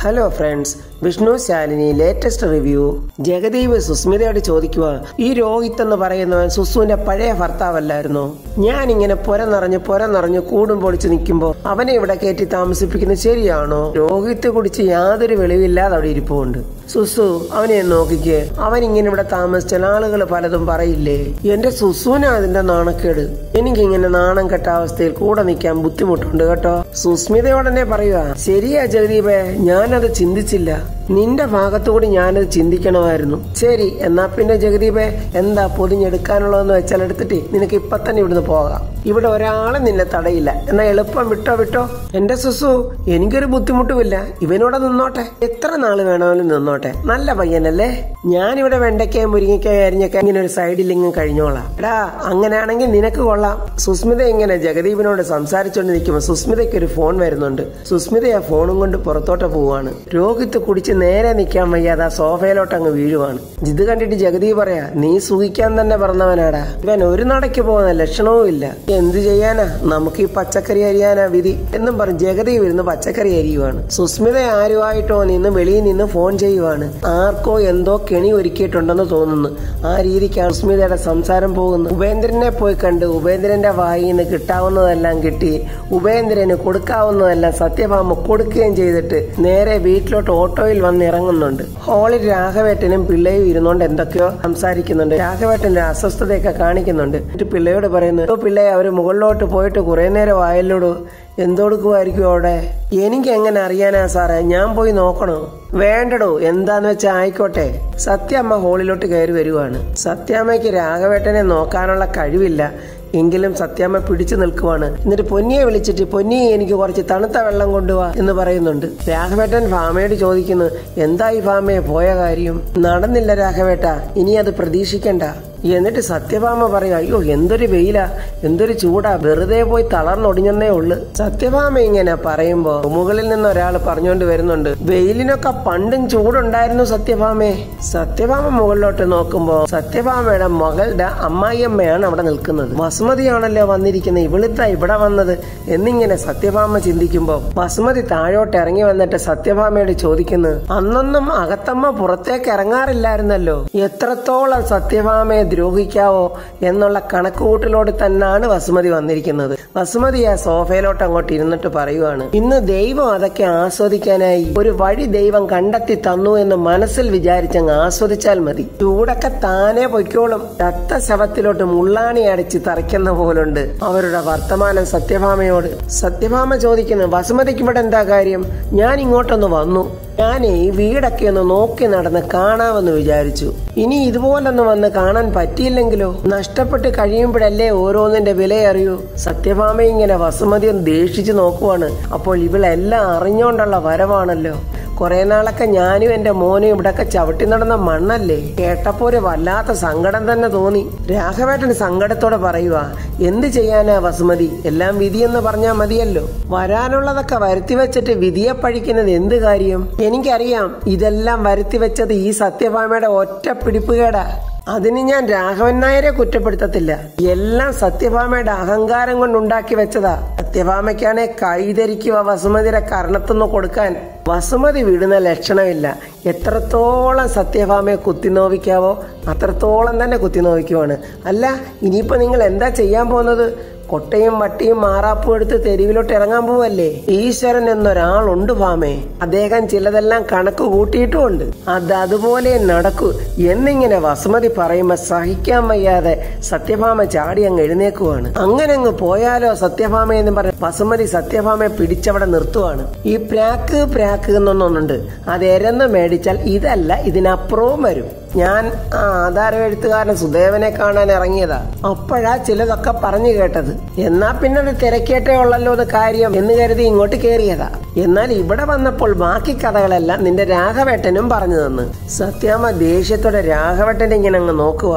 Hello friends, Vishnu Shalini latest review. Jagdeep സുസ്മിതയോട് ചോദിക്കുക, ഈ രോഹിത് എന്ന് പറയുന്നവൻ സുസുവിന്റെ പഴയ ഭർത്താവല്ലായിരുന്നോ? ഞാനിങ്ങനെ പൊരനിറഞ്ഞ് കൂടും പൊളിച്ച് നിൽക്കുമ്പോ അവനെ ഇവിടെ കയറ്റി താമസിപ്പിക്കുന്നത് ശരിയാണോ? രോഹിത് കുടിച്ച് യാതൊരു വെളിവില്ലാതെ അവിടെ ഇരിപ്പുണ്ട്. സുസു അവനെ നോക്കിക്കേ, അവൻ ഇങ്ങനെ ഇവിടെ താമസിച്ചാൽ ആളുകൾ പലതും പറയില്ലേ? എന്റെ സുസുവിനാ അതിന്റെ നാണക്കേട്. എനിക്കിങ്ങനെ നാണം കെട്ട അവസ്ഥയിൽ കൂടെ നിൽക്കാൻ ബുദ്ധിമുട്ടുണ്ട് കേട്ടോ. സുസ്മിതയോടനെ പറയുക, ശരിയാ ജഗദീപേ, ഞാനത് ചിന്തിച്ചില്ല. നിന്റെ ഭാഗത്തുകൂടി ഞാനത് ചിന്തിക്കണമായിരുന്നു. ശരി, എന്നാ പിന്നെ ജഗദീപേ, എന്താ പൊതിഞ്ഞെടുക്കാനുള്ളതെന്ന് വെച്ചാൽ എടുത്തിട്ട് നിനക്ക് ഇപ്പൊ തന്നെ ഇവിടുന്ന് പോകാം. ഇവിടെ ഒരാളെ നിന്നെ തടയില്ല. എന്നാ എളുപ്പം വിട്ടോ. എന്റെ സുസു, എനിക്കൊരു ബുദ്ധിമുട്ടുമില്ല. ഇവനോടെ നിന്നോട്ടെ, എത്ര നാള് വേണമെങ്കിലും നിന്നോട്ടെ. നല്ല പയ്യനല്ലേ? ഞാനിവിടെ വെണ്ടയ്ക്കായും മുരിങ്ങയ്ക്കായും അരിഞ്ഞൊക്കെ ഇങ്ങനെ ഒരു സൈഡിൽ ഇങ്ങനെ കഴിഞ്ഞോളാം. എടാ, അങ്ങനെയാണെങ്കിൽ നിനക്ക് കൊള്ളാം. സുസ്മിത ഇങ്ങനെ ജഗദീപിനോട് സംസാരിച്ചോണ്ട് നിൽക്കുമ്പോ സുസ്മിതയ്ക്ക് ഒരു ഫോൺ വരുന്നുണ്ട്. സുസ്മിത ആ ഫോണും കൊണ്ട് പുറത്തോട്ട് പോവാണ്. രോഹിത് കുടിച്ച് നേരെ നിൽക്കാൻ വയ്യാതെ ആ സോഫയിലോട്ട് അങ്ങ് വീഴുവാണ്. ഇത് കണ്ടിട്ട് ജഗദീപ് പറയാ, നീ സുഖിക്കാൻ തന്നെ പറഞ്ഞവനാടാ. ഇവൻ ഒരു നടക്ക് പോകുന്ന ലക്ഷണവും ഇല്ല. എന്ത് ചെയ്യാനാ, നമുക്ക് ഈ പച്ചക്കറി അരിയാനാ വിധി എന്നും പറഞ്ഞ് ജഗദീപ് ഇരുന്ന് പച്ചക്കറി അരിയുവാണ്. സുസ്മിത ആരുമായിട്ടോ നിന്ന് വെളിയിൽ നിന്ന് ഫോൺ ചെയ്യുവാണ്. ആർക്കോ എന്തോ കെണി ഒരുക്കിയിട്ടുണ്ടെന്ന് തോന്നുന്നു. ആ രീതിക്കാണ് സുസ്മിതയുടെ സംസാരം പോകുന്നത്. ഉപേന്ദ്രനെ പോയി കണ്ട് ഉപേന്ദ്രന്റെ വായിൽ നിന്ന് കിട്ടാവുന്നതെല്ലാം കിട്ടി, ഉപേന്ദ്രന് കൊടുക്കാവുന്നതെല്ലാം സത്യഭാമ കൊടുക്കുകയും ചെയ്തിട്ട് നേരെ വീട്ടിലോട്ട് ഓട്ടോയിൽ വന്ന് ഇറങ്ങുന്നുണ്ട്. ഹാളിൽ രാഘവേട്ടനും പിള്ളയും ഇരുന്നോണ്ട് എന്തൊക്കെയോ സംസാരിക്കുന്നുണ്ട്. രാഘവേട്ടന്റെ അസ്വസ്ഥതയൊക്കെ കാണിക്കുന്നുണ്ട്. എന്നിട്ട് പിള്ളയോട് പറയുന്നു, പിള്ളയെ അവര് മുകളിലോട്ട് പോയിട്ട് കുറെ നേരം ആയല്ലോടൂ, എന്തൊടുക്കുമായിരിക്കും അവിടെ? എനിക്ക് എങ്ങനെ അറിയാനാ സാറേ, ഞാൻ പോയി നോക്കണോ? വേണ്ടടോ, എന്താന്ന് വെച്ചാ ആയിക്കോട്ടെ. സത്യമ്മ ഹോളിലോട്ട് കയറി വരുവാണ്. സത്യാമ്മയ്ക്ക് രാഘവേട്ടനെ നോക്കാനുള്ള കഴിവില്ല. എങ്കിലും സത്യാമ്മ പിടിച്ചു നിൽക്കുവാണ്. എന്നിട്ട് പൊന്നിയെ വിളിച്ചിട്ട്, പൊന്നി എനിക്ക് കുറച്ച് തണുത്ത വെള്ളം കൊണ്ടുപോവാ എന്ന് പറയുന്നുണ്ട്. രാഘവേട്ടൻ ഭാമയോട് ചോദിക്കുന്നു, എന്തായി ഭാമയെ പോയ കാര്യം? നടന്നില്ല രാഘവേട്ട, ഇനി അത് പ്രതീക്ഷിക്കണ്ട. എന്നിട്ട് സത്യഭാമ പറയാ, അയ്യോ എന്തൊരു വെയിലാ, എന്തൊരു ചൂടാ, വെറുതെ പോയി തളർന്നൊടിഞ്ഞെന്നേ ഉള്ളു. സത്യഭാമ ഇങ്ങനെ പറയുമ്പോ മുകളിൽ നിന്ന് ഒരാൾ പറഞ്ഞുകൊണ്ട് വരുന്നുണ്ട്, വെയിലിനൊക്കെ പണ്ടും ചൂടുണ്ടായിരുന്നു സത്യഭാമേ. സത്യഭാമ മുകളിലോട്ട് നോക്കുമ്പോ സത്യഭാമയുടെ മകളുടെ അമ്മായിയമ്മയാണ് അവിടെ നിൽക്കുന്നത്. വസുമതിയാണല്ലോ വന്നിരിക്കുന്നത്, ഇവിടുത്തെ ഇവിടെ വന്നത് എന്നിങ്ങനെ സത്യഭാമ ചിന്തിക്കുമ്പോ വസുമതി താഴോട്ട് ഇറങ്ങി വന്നിട്ട് സത്യഭാമയോട് ചോദിക്കുന്നു, അന്നൊന്നും അകത്തമ്മ പുറത്തേക്ക് ഇറങ്ങാറില്ലായിരുന്നല്ലോ, എത്രത്തോളം സത്യഭാമയെ ദ്രോഹിക്കാവോ എന്നുള്ള കണക്കുകൂട്ടലോട് തന്നെയാണ് വസുമതി വന്നിരിക്കുന്നത്. വസുമതി ആ സോഫയിലോട്ട് അങ്ങോട്ട് ഇരുന്നിട്ട് പറയുവാണ്, ഇന്ന് ദൈവം അതൊക്കെ ആസ്വദിക്കാനായി ഒരു വഴി ദൈവം കണ്ടെത്തി തന്നു എന്ന് മനസ്സിൽ വിചാരിച്ചങ്ങ് ആസ്വദിച്ചാൽ മതി. ചൂടൊക്കെ താനേ പൊയ്ക്കോളും. ചത്ത ശവത്തിലോട്ട് മുള്ളാണി അടിച്ച് തറയ്ക്കുന്ന പോലുണ്ട് അവരുടെ വർത്തമാനം സത്യഭാമയോട്. സത്യഭാമ ചോദിക്കുന്നു, വസുമതിക്ക് ഇവിടെ എന്താ കാര്യം? ഞാൻ ഇങ്ങോട്ടൊന്ന് വന്നു. ഞാൻ ഈ വീടൊക്കെ ഒന്ന് നോക്കി നടന്ന് കാണാമെന്ന് വിചാരിച്ചു. ഇനി ഇതുപോലൊന്ന് വന്ന് കാണാൻ പറ്റിയില്ലെങ്കിലോ? നഷ്ടപ്പെട്ട് കഴിയുമ്പോഴല്ലേ ഓരോന്നിന്റെ വില അറിയൂ. സത്യഭാമ ഇങ്ങനെ വസുമതിയെ ദേഷിച്ചു നോക്കുവാണ്. അപ്പോൾ ഇവളെല്ലാം അറിഞ്ഞോണ്ടുള്ള വരവാണല്ലോ. കുറെ നാളൊക്കെ ഞാനും എന്റെ മോനും ഇവിടൊക്കെ ചവിട്ടി നടന്ന മണ്ണല്ലേ. കേട്ടപ്പോ ഒരു വല്ലാത്ത സങ്കടം തന്നെ തോന്നി. രാഘവേട്ടന് സങ്കടത്തോടെ പറയുക, എന്ത് ചെയ്യാനാ വസുമതി, എല്ലാം വിധിയെന്ന് പറഞ്ഞാൽ മതിയല്ലോ. വരാനുള്ളതൊക്കെ വരുത്തി വെച്ചിട്ട് വിധിയെ പഴിക്കുന്നത് എന്ത് കാര്യം? എനിക്കറിയാം, ഇതെല്ലാം വരുത്തി വെച്ചത് ഈ സത്യഭാമയുടെ ഒറ്റ പിടിപ്പുകേടാ. അതിന് ഞാൻ രാഘവൻ നായരെ കുറ്റപ്പെടുത്തത്തില്ല. എല്ലാം സത്യഭാമയുടെ അഹങ്കാരം കൊണ്ടുണ്ടാക്കി വെച്ചതാ. സത്യഭാമയ്ക്കാണെ കൈധരിക്കുക വസുമതിയുടെ കർണത്തുനിന്ന് കൊടുക്കാൻ. വസുമതി വിടുന്ന ലക്ഷണമില്ല. എത്രത്തോളം സത്യഭാമയെ കുത്തിനോവിക്കാവോ അത്രത്തോളം തന്നെ കുത്തിനോവിക്കുവാണ്. അല്ല, ഇനിയിപ്പോ നിങ്ങൾ എന്താ ചെയ്യാൻ പോകുന്നത്? കൊട്ടയും വട്ടിയും മാറാപ്പും എടുത്ത് തെരുവിലോട്ട് ഇറങ്ങാൻ പോവല്ലേ? ഈശ്വരൻ എന്നൊരാളുണ്ട് ഭാമേ, അദ്ദേഹം ചിലതെല്ലാം കണക്ക് കൂട്ടിയിട്ടുമുണ്ട്. അതുപോലെ നടക്കൂ എന്നിങ്ങനെ വസുമതി പറയുമ്പോ സഹിക്കാൻ വയ്യാതെ സത്യഭാമ ചാടി അങ്ങ് എഴുന്നേക്കുവാണ്. അങ്ങനെ അങ്ങ് പോയാലോ സത്യഭാമ എന്ന് പറഞ്ഞ വസുമതി സത്യഭാമയെ പിടിച്ചവിടെ നിർത്തുവാണ്. ഈ പ്രാക്ക് എന്നൊന്നുണ്ട്, അത് എരന്ന് മേടിച്ചാൽ ഇതല്ല ഇതിനപ്പുറവും വരും. ഞാൻ ആധാരം എഴുത്തുകാരൻ സുദേവനെ കാണാൻ ഇറങ്ങിയതാ. അപ്പോഴാ ചിലതൊക്കെ പറഞ്ഞു കേട്ടത്. എന്നാ പിന്നെ തിരക്കേട്ടേ ഉള്ളല്ലോ അത് കാര്യം എന്ന് കരുതി ഇങ്ങോട്ട് കേറിയതാ. എന്നാൽ ഇവിടെ വന്നപ്പോൾ ബാക്കി കഥകളെല്ലാം നിന്റെ രാഘവേട്ടനും പറഞ്ഞു തന്നു. സത്യാമ്മ ദേഷ്യത്തോടെ രാഘവേട്ടനെ ഇങ്ങനെ അങ്ങ് നോക്കുക.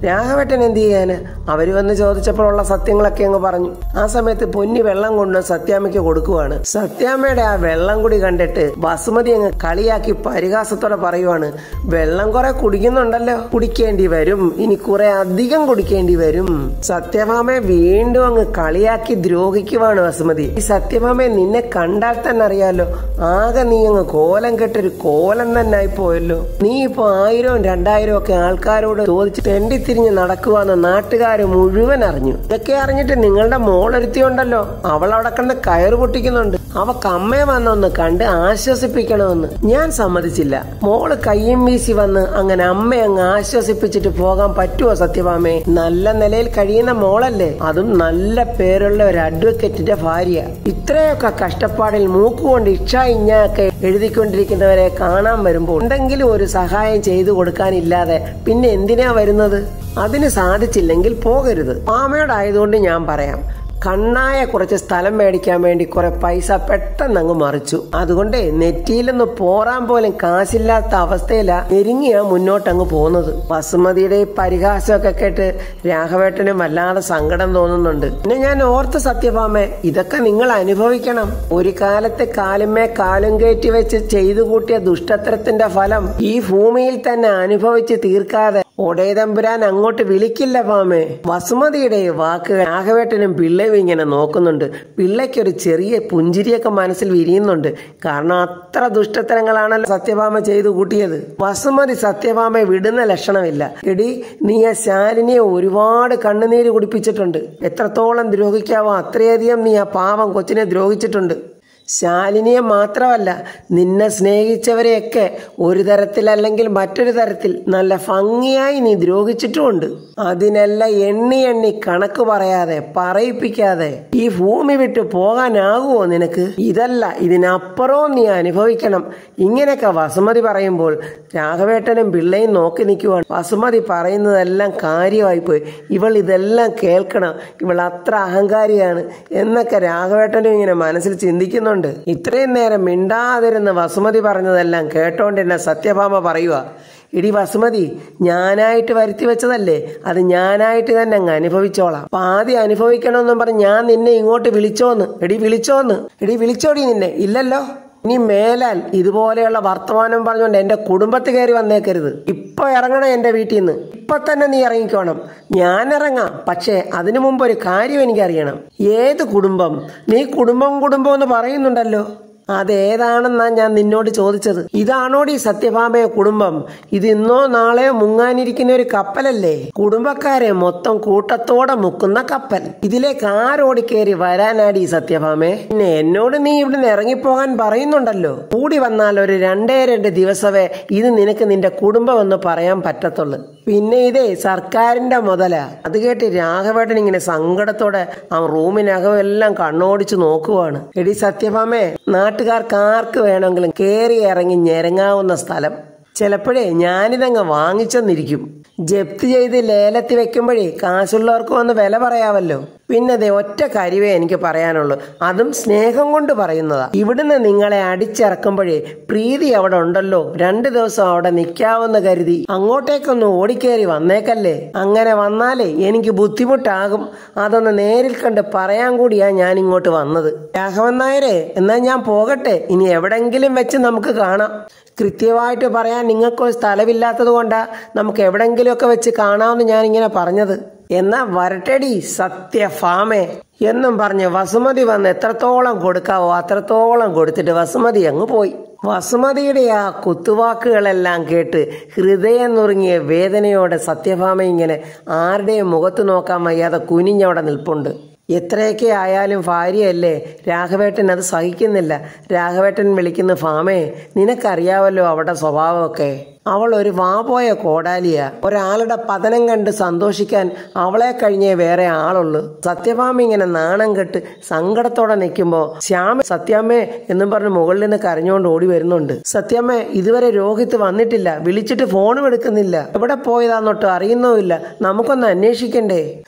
രാഘവേട്ടൻ എന്ത് ചെയ്യാന്? അവര് വന്ന് ചോദിച്ചപ്പോഴുള്ള സത്യങ്ങളൊക്കെ അങ്ങ് പറഞ്ഞു. ആ സമയത്ത് പൊന്നി വെള്ളം കൊണ്ട് സത്യാമ്മയ്ക്ക് കൊടുക്കുവാണ്. സത്യാമ്മയുടെ ആ വെള്ളം കുടി കണ്ടിട്ട് വസുമതി അങ്ങ് കളിയാക്കി പരിഹാസത്തോടെ പറയുവാണ്, വെള്ളം കുറെ കുടി കുടിക്കുന്നുണ്ടല്ലോ. കുടിക്കേണ്ടി വരും, ഇനി കുറെ അധികം കുടിക്കേണ്ടി വരും. സത്യഭാമയെ വീണ്ടും അങ്ങ് കളിയാക്കി ദ്രോഹിക്കുവാണ് വസുമതി. ഈ സത്യഭാമയെ നിന്നെ കണ്ടാൽ തന്നെ അറിയാലോ, ആകെ നീ അങ്ങ് കോലം കെട്ടൊരു കോലം തന്നെ ആയിപ്പോയല്ലോ. നീ ഇപ്പൊ 1000-2000 ഒക്കെ ആൾക്കാരോട് ചോദിച്ച് തെണ്ടിത്തിരിഞ്ഞ് നടക്കുവാന്ന് നാട്ടുകാര് മുഴുവൻ അറിഞ്ഞു. ഇതൊക്കെ അറിഞ്ഞിട്ട് നിങ്ങളുടെ മോളൊരുത്തിയുണ്ടല്ലോ, അവളവിടെ കണ്ട് കയറ് പൊട്ടിക്കുന്നുണ്ട്. അവക്ക് അമ്മയെ വന്നൊന്ന് കണ്ട് ആശ്വസിപ്പിക്കണമെന്ന്. ഞാൻ സമ്മതിച്ചില്ല. മോള് കയ്യും വീശി വന്ന് അങ്ങനെ അമ്മയെ അങ്ങ് ആശ്വസിപ്പിച്ചിട്ട് പോകാൻ പറ്റുമോ സത്യഭാമേ? നല്ല നിലയിൽ കഴിയുന്ന മോളല്ലേ, അതും നല്ല പേരുള്ള ഒരു അഡ്വക്കേറ്റിന്റെ ഭാര്യ. ഇത്രയൊക്കെ കഷ്ടപ്പാടിൽ മൂക്കുകൊണ്ട് ഇഞ്ഞൊക്കെ എഴുതിക്കൊണ്ടിരിക്കുന്നവരെ കാണാൻ വരുമ്പോൾ എന്തെങ്കിലും ഒരു സഹായം ചെയ്തു കൊടുക്കാനില്ലാതെ പിന്നെ എന്തിനാ വരുന്നത്? അതിന് സാധിച്ചില്ലെങ്കിൽ പോകരുത്. മാമയോടായതുകൊണ്ട് ഞാൻ പറയാം, കണ്ണായ കുറച്ച് സ്ഥലം മേടിക്കാൻ വേണ്ടി കുറെ പൈസ പെട്ടെന്ന് അങ്ങ് മറിച്ചു. അതുകൊണ്ട് നെറ്റിയിലൊന്ന് പോറാൻ പോലും കാശില്ലാത്ത അവസ്ഥയിലാ നെരുങ്ങിയാ മുന്നോട്ടങ്ങ് പോകുന്നത്. വസുമതിയുടെ പരിഹാസമൊക്കെ കേട്ട് രാഘവേട്ടനും വല്ലാതെ സങ്കടം തോന്നുന്നുണ്ട്. പിന്നെ ഞാൻ ഓർത്ത് സത്യഭാമേ, ഇതൊക്കെ നിങ്ങൾ അനുഭവിക്കണം. ഒരു കാലത്ത് കാലുമേ കാലും കയറ്റി വെച്ച് ചെയ്തു കൂട്ടിയ ദുഷ്ടത്തരത്തിന്റെ ഫലം ഈ ഭൂമിയിൽ തന്നെ അനുഭവിച്ച് തീർക്കാതെ ഒടേതമ്പുരാൻ അങ്ങോട്ട് വിളിക്കില്ല ഭാമേ. വസുമതിയുടെ വാക്ക് രാഘവേട്ടനും പിള്ളയും ഇങ്ങനെ നോക്കുന്നുണ്ട്. പിള്ളയ്ക്കൊരു ചെറിയ പുഞ്ചിരിയൊക്കെ മനസ്സിൽ വിരിയുന്നുണ്ട്. കാരണം അത്ര ദുഷ്ടത്തരങ്ങളാണല്ലോ സത്യഭാമ ചെയ്തു കൂട്ടിയത്. വസുമതി സത്യഭാമയെ വിടുന്ന ലക്ഷണമില്ല. എടി, നീ ആ ശാലിനിയെ ഒരുപാട് കണ്ണുനീര് കുടിപ്പിച്ചിട്ടുണ്ട്. എത്രത്തോളം ദ്രോഹിക്കാവോ അത്രയധികം നീ ആ പാവം കൊച്ചിനെ ദ്രോഹിച്ചിട്ടുണ്ട്. ശാലിനിയെ മാത്രമല്ല, നിന്നെ സ്നേഹിച്ചവരെയൊക്കെ ഒരു തരത്തിലല്ലെങ്കിൽ മറ്റൊരു തരത്തിൽ നല്ല ഭംഗിയായി നീ ദ്രോഹിച്ചിട്ടുമുണ്ട്. അതിനെല്ലാം എണ്ണി കണക്ക് പറയാതെ പറയിപ്പിക്കാതെ ഈ ഭൂമി വിട്ട് പോകാനാകുമോ നിനക്ക്? ഇതല്ല, ഇതിനപ്പുറവും നീ അനുഭവിക്കണം. ഇങ്ങനെയൊക്കെ വസുമതി പറയുമ്പോൾ രാഘവേട്ടനും പിള്ളയും നോക്കി നിൽക്കുവാണ്. വസുമതി പറയുന്നതെല്ലാം കാര്യമായിപ്പോയി, ഇവൾ ഇതെല്ലാം കേൾക്കണം, ഇവൾ അത്ര അഹങ്കാരിയാണ് എന്നൊക്കെ രാഘവേട്ടനും ഇങ്ങനെ മനസ്സിൽ ചിന്തിക്കുന്നുണ്ട്. ഇത്രയും നേരം മിണ്ടാതിരുന്ന വസുമതി പറഞ്ഞതെല്ലാം കേട്ടോണ്ടിരുന്ന സത്യഭാമ പറയുക, എടി വസുമതി, ഞാനായിട്ട് വരുത്തി വെച്ചതല്ലേ, അത് ഞാനായിട്ട് തന്നെ അങ്ങ് അനുഭവിച്ചോളാം. പാതി അനുഭവിക്കണമെന്നും പറഞ്ഞ് ഞാൻ നിന്നെ ഇങ്ങോട്ട് വിളിച്ചോന്ന്. എടി വിളിച്ചോടി നിന്നെ? ഇല്ലല്ലോ. ഇനി മേലാൽ ഇതുപോലെയുള്ള വർത്തമാനം പറഞ്ഞുകൊണ്ട് എന്റെ കുടുംബത്തിൽ കയറി വന്നേക്കരുത്. ഇപ്പൊ ഇറങ്ങണം എന്റെ വീട്ടിൽ നിന്ന്. ഇപ്പൊ തന്നെ നീ ഇറങ്ങിക്കോണം. ഞാൻ ഇറങ്ങാം, പക്ഷെ അതിനു മുമ്പ് ഒരു കാര്യം എനിക്കറിയണം. ഏത് കുടുംബം? നീ കുടുംബം എന്ന് പറയുന്നുണ്ടല്ലോ, അതേതാണെന്നാ ഞാൻ നിന്നോട് ചോദിച്ചത്. ഇതാണോടി സത്യഭാമയെ കുടുംബം? ഇത് ഇന്നോ നാളെയോ മുങ്ങാനിരിക്കുന്ന ഒരു കപ്പലല്ലേ? കുടുംബക്കാരെ മൊത്തം കൂട്ടത്തോടെ മുക്കുന്ന കപ്പൽ. ഇതിലേക്ക് ആരോടി കയറി വരാനാടി സത്യഭാമേ? പിന്നെ എന്നോട് നീ ഇവിടുന്ന് ഇറങ്ങിപ്പോകാൻ പറയുന്നുണ്ടല്ലോ. കൂടി വന്നാൽ ഒരു 2 ദിവസമേ ഇത് നിനക്ക് നിന്റെ കുടുംബം എന്ന് പറയാൻ പറ്റത്തുള്ളൂ. പിന്നെ ഇതേ സർക്കാരിന്റെ മുതലാ. അത് കേട്ട് രാഘവേട്ടൻ ഇങ്ങനെ സങ്കടത്തോടെ ആ റൂമിനകം എല്ലാം കണ്ണോടിച്ചു നോക്കുവാണ്. എടി സത്യഭാമേ, നാട്ടുകാർക്ക് ആർക്ക് വേണമെങ്കിലും കേറി ഇറങ്ങി ഞെരങ്ങാവുന്ന സ്ഥലം. ചിലപ്പോഴേ ഞാനിതങ്ങ് വാങ്ങിച്ചെന്നിരിക്കും. ജപ്തി ചെയ്ത് ലേലത്തിൽ വെക്കുമ്പോഴേ കാശുള്ളവർക്ക് വന്ന് വില പറയാമല്ലോ. പിന്നെ അതേ ഒറ്റ കാര്യമേ എനിക്ക് പറയാനുള്ളൂ, അതും സ്നേഹം കൊണ്ട് പറയുന്നതാ. ഇവിടുന്ന് നിങ്ങളെ അടിച്ചിറക്കുമ്പോഴേ പ്രീതി അവിടെ ഉണ്ടല്ലോ, 2 ദിവസം അവിടെ നിൽക്കാവെന്ന് കരുതി അങ്ങോട്ടേക്കൊന്ന് ഓടിക്കേറി വന്നേക്കല്ലേ. അങ്ങനെ വന്നാലേ എനിക്ക് ബുദ്ധിമുട്ടാകും. അതൊന്ന് നേരിൽ കണ്ട് പറയാൻ കൂടിയാ ഞാൻ ഇങ്ങോട്ട് വന്നത്. രാഘവൻ നായരെ, എന്നാ ഞാൻ പോകട്ടെ. ഇനി എവിടെങ്കിലും വെച്ച് നമുക്ക് കാണാം. കൃത്യമായിട്ട് പറയാൻ നിങ്ങൾക്കൊരു സ്ഥലമില്ലാത്തത് കൊണ്ടാ നമുക്ക് എവിടെങ്കിലുമൊക്കെ വെച്ച് കാണാമെന്ന് ഞാൻ ഇങ്ങനെ പറഞ്ഞത്. എന്നാ വരട്ടെടി സത്യഭാമേ എന്നും പറഞ്ഞ് വസുമതി വന്ന് എത്രത്തോളം കൊടുക്കാവോ അത്രത്തോളം കൊടുത്തിട്ട് വസുമതി അങ്ങ് പോയി. വസുമതിയുടെ ആ കുത്തുവാക്കുകളെല്ലാം കേട്ട് ഹൃദയം നുറുങ്ങിയ വേദനയോടെ സത്യഭാമ ഇങ്ങനെ ആരുടെയും മുഖത്ത് നോക്കാൻ വയ്യാതെ കുനിഞ്ഞവിടെ നിൽപ്പുണ്ട്. എത്രയൊക്കെ ആയാലും ഭാര്യയല്ലേ. രാഘവേട്ടൻ അത് സഹിക്കുന്നില്ല. രാഘവേട്ടൻ വിളിക്കുന്ന ഭാമേ, നിനക്കറിയാവല്ലോ അവളുടെ സ്വഭാവമൊക്കെ. അവൾ ഒരു വാപോയ കോടാലിയാ. ഒരാളുടെ പതനം കണ്ട് സന്തോഷിക്കാൻ അവളെ കഴിഞ്ഞേ വേറെ ആളുള്ളൂ. സത്യഭാമ ഇങ്ങനെ നാണം കെട്ട് സങ്കടത്തോടെ നിൽക്കുമ്പോ ശ്യാമ സത്യാമ്മേ എന്നും പറഞ്ഞ് മുകളിൽ നിന്ന് കരഞ്ഞുകൊണ്ട് ഓടി വരുന്നുണ്ട്. സത്യാമ്മേ, ഇതുവരെ രോഹിത് വന്നിട്ടില്ല, വിളിച്ചിട്ട് ഫോണും എടുക്കുന്നില്ല, എവിടെ പോയതാന്നൊട്ട് അറിയുന്നുമില്ല, നമുക്കൊന്ന് അന്വേഷിക്കണ്ടേ?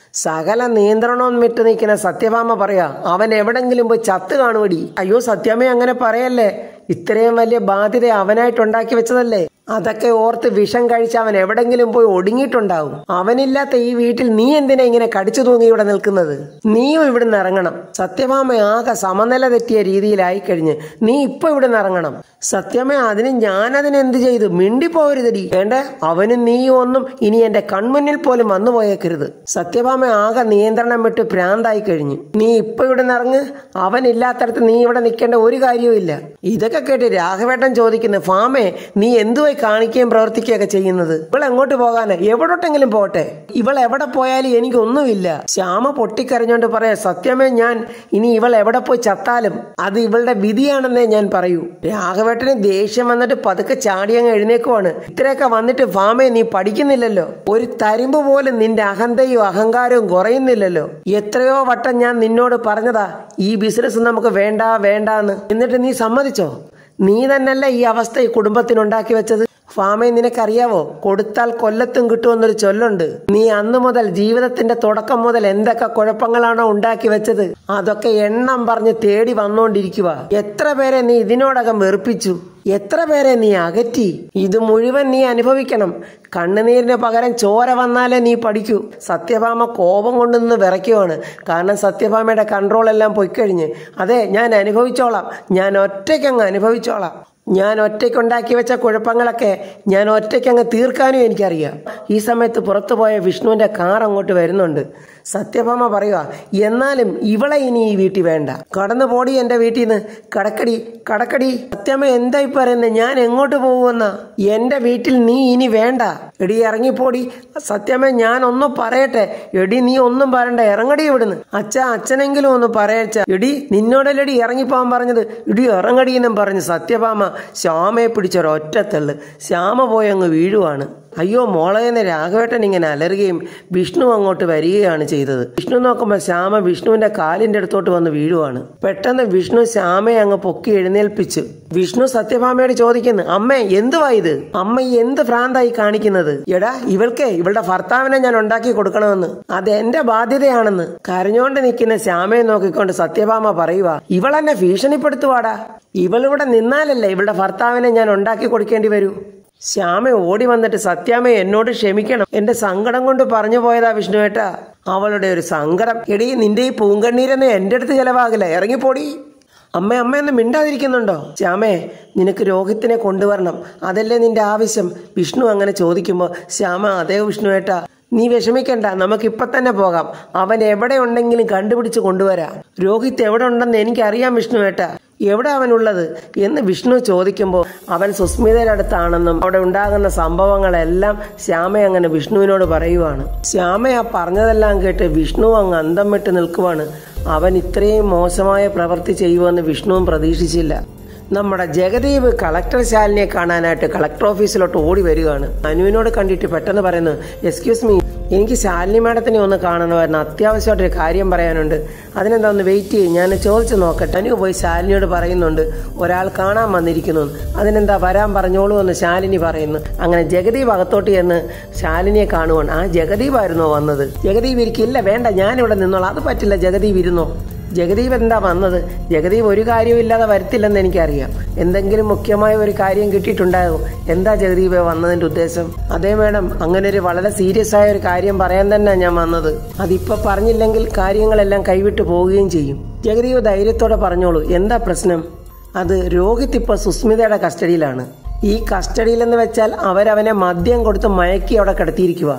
സകല നിയന്ത്രണവും വിട്ട് നിൽക്കുന്ന സത്യഭാമ പറയാ, അവൻ എവിടെങ്കിലും പോയി ചത്ത് കാണുവടി. അയ്യോ സത്യാമ്മേ, അങ്ങനെ പറയല്ലേ. ഇത്രയും വലിയ ബാധ്യത അവനായിട്ടുണ്ടാക്കി വെച്ചതല്ലേ. അതൊക്കെ ഓർത്ത് വിഷം കഴിച്ച് അവൻ എവിടെങ്കിലും പോയി ഒടുങ്ങിയിട്ടുണ്ടാവും. അവനില്ലാത്ത ഈ വീട്ടിൽ നീ എന്തിനാ ഇങ്ങനെ കടിച്ചു തൂങ്ങി ഇവിടെ നിൽക്കുന്നത്? നീയും ഇവിടുന്ന് ഇറങ്ങണം. സത്യഭാമ ആകെ സമനില തെറ്റിയ രീതിയിലായി കഴിഞ്ഞ് നീ ഇപ്പൊ ഇവിടുന്ന് ഇറങ്ങണം. സത്യമേ, ഞാനതിനെന്ത് ചെയ്തു? മിണ്ടിപ്പോരുതടി. വേണ്ട, അവനും നീയും ഒന്നും ഇനി എന്റെ കൺമുന്നിൽ പോലും വന്നു പോയേക്കരുത്. സത്യഭാമ ആകെ നിയന്ത്രണം വിട്ട് ഭ്രാന്തായി കഴിഞ്ഞു. നീ ഇപ്പൊ ഇവിടെ നിറങ്ങ്. അവനില്ലാത്തടത്ത് നീ ഇവിടെ നിൽക്കേണ്ട ഒരു കാര്യവും ഇല്ല. ഇതൊക്കെ കേട്ട് രാഘവേട്ടൻ ചോദിക്കുന്നു, ഫാമേ നീ എന്തുവായി കാണിക്കുകയും പ്രവർത്തിക്കുകയൊക്കെ ചെയ്യുന്നത്? ഇവൾ എങ്ങോട്ട് പോകാന്? എവിടോട്ടെങ്കിലും പോട്ടെ. ഇവൾ എവിടെ പോയാലും എനിക്കൊന്നുമില്ല. ശ്യാമ പൊട്ടിക്കരഞ്ഞോണ്ട് പറയാ, സത്യമേ ഇനി ഇവൾ എവിടെ പോയി ചത്താലും അത് ഇവളുടെ വിധിയാണെന്നേ ഞാൻ പറയൂ. രാഘവേട്ടന് ദേഷ്യം വന്നിട്ട് പതുക്കെ ചാടിയങ്ങ് എഴുന്നേക്കുവാണ്. ഇത്രയൊക്കെ വന്നിട്ട് ഫാമേ നീ പഠിക്കുന്നില്ലല്ലോ. ഒരു തരിമ്പ് പോലും നിന്റെ അഹന്തയും അഹങ്കാരവും കുറയുന്നില്ലല്ലോ. എത്രയോ വട്ടം ഞാൻ നിന്നോട് പറഞ്ഞതാ ഈ ബിസിനസ് നമുക്ക് വേണ്ടാന്ന്. എന്നിട്ട് നീ സമ്മതിച്ചോ? നീ തന്നെയല്ല ഈ അവസ്ഥ ഈ കുടുംബത്തിനുണ്ടാക്കി വെച്ചത്. ഫാമേ, നിനക്കറിയാവോ, കൊടുത്താൽ കൊല്ലത്തും കിട്ടുമെന്നൊരു ചൊല്ലുണ്ട്. നീ അന്നു മുതൽ ജീവിതത്തിന്റെ തുടക്കം മുതൽ എന്തൊക്കെ കുഴപ്പങ്ങളാണോ ഉണ്ടാക്കി വെച്ചത് അതൊക്കെ എണ്ണം പറഞ്ഞ് തേടി വന്നോണ്ടിരിക്കുക. എത്ര പേരെ നീ ഇതിനോടകം വെറുപ്പിച്ചു, എത്ര പേരെ നീ അകറ്റി. ഇത് മുഴുവൻ നീ അനുഭവിക്കണം. കണ്ണുനീരിന് പകരം ചോര വന്നാലേ നീ പഠിക്കൂ. സത്യഭാമ കോപം കൊണ്ടുനിന്ന് വിറയ്ക്കുവാണ്. കാരണം സത്യഭാമയുടെ കൺട്രോൾ എല്ലാം പൊയ്ക്കഴിഞ്ഞ്. അതെ, ഞാൻ അനുഭവിച്ചോളാം. ഞാൻ ഒറ്റയ്ക്കങ്ങ് അനുഭവിച്ചോളാം. ഞാൻ ഒറ്റയ്ക്കുണ്ടാക്കി വെച്ച കുഴപ്പങ്ങളൊക്കെ ഞാൻ ഒറ്റയ്ക്കങ്ങ് തീർക്കാനും എനിക്കറിയാം. ഈ സമയത്ത് പുറത്തുപോയ വിഷ്ണുവിന്റെ കാർ അങ്ങോട്ട് വരുന്നുണ്ട്. സത്യഭാമ പറയുക, എന്നാലും ഇവളെ ഇനി ഈ വീട്ടിൽ വേണ്ട. കടന്നു പോടി എന്റെ വീട്ടിൽ നിന്ന്. കടക്കടി. സത്യമേ, എന്തായി പറയുന്നത്? ഞാൻ എങ്ങോട്ട് പോകുമെന്നാ? എന്റെ വീട്ടിൽ നീ ഇനി വേണ്ട. എടി ഇറങ്ങിപ്പോടി. സത്യമേ, ഞാൻ ഒന്നും പറയട്ടെ. എടി നീ ഒന്നും പറയണ്ട, ഇറങ്ങടി ഇവിടുന്ന്. അച്ഛനെങ്കിലും ഒന്ന് പറയച്ച. എടി നിന്നോടല്ലടി ഇറങ്ങിപ്പോവാൻ പറഞ്ഞത്. ഇടി ഇറങ്ങടിയെന്നും പറഞ്ഞ് സത്യഭാമ ശ്യാമയെ പിടിച്ചൊരൊറ്റത്തള്ള്. ശ്യാമ പോയി അങ്ങ് വീഴുവാണ്. അയ്യോ മോളേന്ന് രാഘവേട്ടൻ ഇങ്ങനെ അലറുകയും വിഷ്ണു അങ്ങോട്ട് വരികയാണ് ചെയ്തത്. വിഷ്ണു നോക്കുമ്പോൾ ശ്യാമ വിഷ്ണുവിന്റെ കാലിന്റെ അടുത്തോട്ട് വന്ന് വീഴുവാണ്. പെട്ടെന്ന് വിഷ്ണു ശ്യാമയെ അങ്ങ് പൊക്കി എഴുന്നേൽപ്പിച്ചു. വിഷ്ണു സത്യഭാമയോട് ചോദിക്കുന്നു, അമ്മേ എന്തുവാ ഇത്? അമ്മ എന്ത് ഭ്രാന്തായി കാണിക്കുന്നത്? എടാ, ഇവളുടെ ഭർത്താവിനെ ഞാൻ ഉണ്ടാക്കി കൊടുക്കണമെന്ന്, അത് എന്റെ ബാധ്യതയാണെന്ന് കരഞ്ഞോണ്ട് നിൽക്കുന്ന ശ്യാമയെ നോക്കിക്കൊണ്ട് സത്യഭാമ പറയുക, ഇവളെന്നെ ഭീഷണിപ്പെടുത്തുവാടാ. ഇവളിവിടെ നിന്നാലല്ലേ ഇവളുടെ ഭർത്താവിനെ ഞാൻ ഉണ്ടാക്കി കൊടുക്കേണ്ടി വരൂ. ശ്യാമ ഓടി വന്നിട്ട്, സത്യാമ്മ എന്നോട് ക്ഷമിക്കണം, എന്റെ സങ്കടം കൊണ്ട് പറഞ്ഞു പോയതാ വിഷ്ണുവേട്ടാ. അവളുടെ ഒരു സങ്കടം. എടീ, നിന്റെ ഈ പൂങ്കണ്ണീരൊന്നും എന്റെ അടുത്ത് ചെലവാകില്ല, ഇറങ്ങിപ്പോടി. അമ്മയൊന്ന് മിണ്ടാതിരിക്കുന്നുണ്ടോ? ശ്യാമേ, നിനക്ക് രോഹിത്തിനെ കൊണ്ടുവരണം, അതല്ലേ നിന്റെ ആവശ്യം? വിഷ്ണു അങ്ങനെ ചോദിക്കുമ്പോ ശ്യാമ, അതേ വിഷ്ണുവേട്ടാ, നീ വിഷമിക്കണ്ട, നമുക്കിപ്പൊ തന്നെ പോകാം. അവൻ എവിടെ ഉണ്ടെങ്കിലും കണ്ടുപിടിച്ച് കൊണ്ടുവരാം. രോഹിത് എവിടെ ഉണ്ടെന്ന് എനിക്കറിയാം വിഷ്ണുവേട്ടാ. എവിടെ അവനുള്ളത് എന്ന് വിഷ്ണു ചോദിക്കുമ്പോൾ അവൻ സുസ്മിതയുടെ അടുത്താണെന്നും അവിടെ ഉണ്ടാകുന്ന സംഭവങ്ങളെല്ലാം ശ്യാമ അങ്ങനെ വിഷ്ണുവിനോട് പറയുവാണ്. ശ്യാമ ആ പറഞ്ഞതെല്ലാം കേട്ട് വിഷ്ണു അങ്ങ് അന്തം വിട്ട് നിൽക്കുവാണ്. അവൻ ഇത്രയും മോശമായ പ്രവൃത്തി ചെയ്യുമെന്ന് വിഷ്ണുവും പ്രതീക്ഷിച്ചില്ല. നമ്മുടെ ജഗദീപ് കളക്ടർ ശാലിനിയെ കാണാനായിട്ട് കളക്ടർ ഓഫീസിലോട്ട് ഓടി വരികയാണ്. അനുവിനോട് കണ്ടിട്ട് പെട്ടെന്ന് പറയുന്നു, എക്സ്ക്യൂസ് മീ, എനിക്ക് ശാലിനി മാഡത്തിനെ ഒന്ന് കാണണമായിരുന്നു, അത്യാവശ്യമായിട്ടൊരു കാര്യം പറയാനുണ്ട്. അതിനെന്താ ഒന്ന് വെയിറ്റ് ചെയ്യും, ഞാൻ ചോദിച്ചു നോക്കട്ടെ. അനു പോയി ശാലിനിയോട് പറയുന്നുണ്ട്, ഒരാൾ കാണാൻ വന്നിരിക്കുന്നു. അതിനെന്താ വരാൻ പറഞ്ഞോളൂ എന്ന് ശാലിനി പറയുന്നു. അങ്ങനെ ജഗദീപ് അകത്തോട്ട് ചെന്ന് ശാലിനിയെ കാണുവാണ്. ആ ജഗദീപായിരുന്നോ വന്നത്? ജഗദീപ് ഇരിക്കില്ല, വേണ്ട ഞാനിവിടെ നിന്നോളാം. അത് പറ്റില്ല, ജഗദീപ് ഇരുന്നോ. ജഗദീപ് എന്താ വന്നത്? ജഗദീപ് ഒരു കാര്യവും ഇല്ലാതെ വരത്തില്ലെന്ന് എനിക്കറിയാം. എന്തെങ്കിലും മുഖ്യമായ ഒരു കാര്യം കിട്ടിയിട്ടുണ്ടാകും. എന്താ ജഗദീപ് വന്നതിന്റെ ഉദ്ദേശം? അതേ മേഡം, അങ്ങനെ ഒരു വളരെ സീരിയസ് ആയ ഒരു കാര്യം പറയാൻ തന്നെ ഞാൻ വന്നത്. അതിപ്പോ പറഞ്ഞില്ലെങ്കിൽ കാര്യങ്ങളെല്ലാം കൈവിട്ടു പോവുകയും ചെയ്യും. ജഗദീപ് ധൈര്യത്തോടെ പറഞ്ഞോളൂ, എന്താ പ്രശ്നം? അത് രോഹിത് ഇപ്പൊ സുസ്മിതയുടെ കസ്റ്റഡിയിലാണ്. ഈ കസ്റ്റഡിയിലെന്ന് വെച്ചാൽ അവരവനെ മദ്യം കൊടുത്ത് മയക്കി അവിടെ കിടത്തിയിരിക്കുക.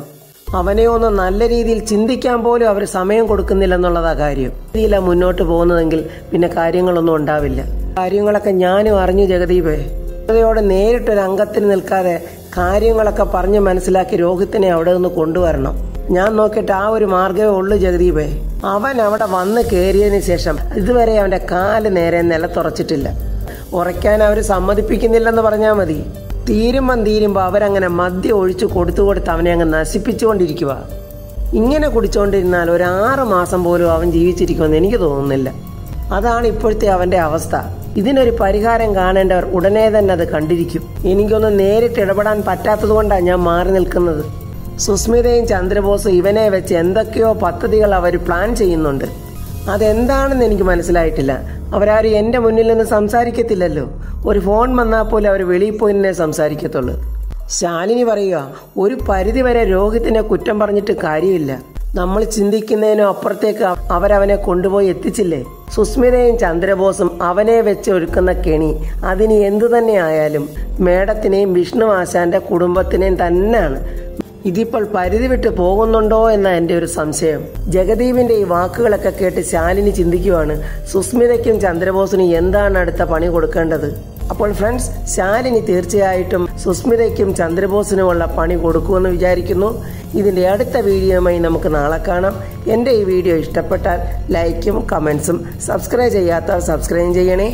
അവനെ ഒന്ന് നല്ല രീതിയിൽ ചിന്തിക്കാൻ പോലും അവർ സമയം കൊടുക്കുന്നില്ലെന്നുള്ളതാ കാര്യം. രീതിയിലാണ് മുന്നോട്ട് പോകുന്നതെങ്കിൽ പിന്നെ കാര്യങ്ങളൊന്നും ഉണ്ടാവില്ല. കാര്യങ്ങളൊക്കെ ഞാനും അറിഞ്ഞു ജഗദീപേ. ോടെ നേരിട്ടൊരു അംഗത്തിന് നിൽക്കാതെ കാര്യങ്ങളൊക്കെ പറഞ്ഞ് മനസ്സിലാക്കി രോഹിത്തിനെ അവിടെ നിന്ന് കൊണ്ടുവരണം. ഞാൻ നോക്കിയിട്ട് ആ ഒരു മാർഗമേ ഉള്ളൂ ജഗദീപേ. അവൻ അവിടെ വന്ന് കയറിയതിന് ശേഷം ഇതുവരെ അവന്റെ കാല് നേരെ നിലത്തുറച്ചിട്ടില്ല. ഉറയ്ക്കാൻ അവർ സമ്മതിപ്പിക്കുന്നില്ലെന്ന് പറഞ്ഞാൽ മതി. തീരുമ്പോ അവരങ്ങനെ മദ്യം ഒഴിച്ചു കൊടുത്തു അവനെ അങ്ങ് നശിപ്പിച്ചുകൊണ്ടിരിക്കുക. ഇങ്ങനെ കുടിച്ചുകൊണ്ടിരുന്നാൽ ഒരു 6 മാസം പോലും അവൻ ജീവിച്ചിരിക്കുമെന്ന് എനിക്ക് തോന്നുന്നില്ല. അതാണ് ഇപ്പോഴത്തെ അവന്റെ അവസ്ഥ. ഇതിനൊരു പരിഹാരം കാണേണ്ടവർ ഉടനെ തന്നെ അത് കണ്ടിരിക്കും. എനിക്കൊന്നും നേരിട്ട് ഇടപെടാൻ പറ്റാത്തത് കൊണ്ടാണ് ഞാൻ മാറി നിൽക്കുന്നത്. സുസ്മിതയും ചന്ദ്രബോസും ഇവനെ വെച്ച് എന്തൊക്കെയോ പദ്ധതികൾ അവർ പ്ലാൻ ചെയ്യുന്നുണ്ട്. അതെന്താണെന്ന് എനിക്ക് മനസ്സിലായിട്ടില്ല. അവരാരും എന്റെ മുന്നിൽ നിന്ന് സംസാരിക്കത്തില്ലല്ലോ. ഒരു ഫോൺ വന്നാൽ പോലും അവർ വെളിയിൽ പോയി തന്നെ സംസാരിക്കത്തുള്ളൂ. ശാലിനി പറയുക, ഒരു പരിധിവരെ രോഹിത്തിനെ കുറ്റം പറഞ്ഞിട്ട് കാര്യമില്ല. നമ്മൾ ചിന്തിക്കുന്നതിനും അപ്പുറത്തേക്ക് അവരവനെ കൊണ്ടുപോയി എത്തിച്ചില്ലേ. സുസ്മിതയും ചന്ദ്രബോസും അവനെ വെച്ച് ഒരുക്കുന്ന കെണി അതിന് എന്തു തന്നെ ആയാലും മേഡത്തിനെയും വിഷ്ണു ആശാന്റെ കുടുംബത്തിനെയും തന്നെയാണ്. ഇതിപ്പോൾ പരിധി വിട്ട് പോകുന്നുണ്ടോ എന്ന എന്റെ ഒരു സംശയം. ജഗദീപിന്റെ ഈ വാക്കുകളൊക്കെ കേട്ട് ശാലിനി ചിന്തിക്കുവാണ്, സുസ്മിതയ്ക്കും ചന്ദ്രബോസിനും എന്താണ് അടുത്ത പണി കൊടുക്കേണ്ടത്. അപ്പോൾ ഫ്രണ്ട്സ്, ശാലിനി തീർച്ചയായിട്ടും സുസ്മിതയ്ക്കും ചന്ദ്രബോസിനുമുള്ള പണി കൊടുക്കുമെന്ന് വിചാരിക്കുന്നു. ഇതിന്റെ അടുത്ത വീഡിയോയുമായി നമുക്ക് നാളെ കാണാം. എന്റെ ഈ വീഡിയോ ഇഷ്ടപ്പെട്ടാൽ ലൈക്കും കമന്റ്സും, സബ്സ്ക്രൈബ് ചെയ്യാത്തവർ സബ്സ്ക്രൈബ് ചെയ്യണേ.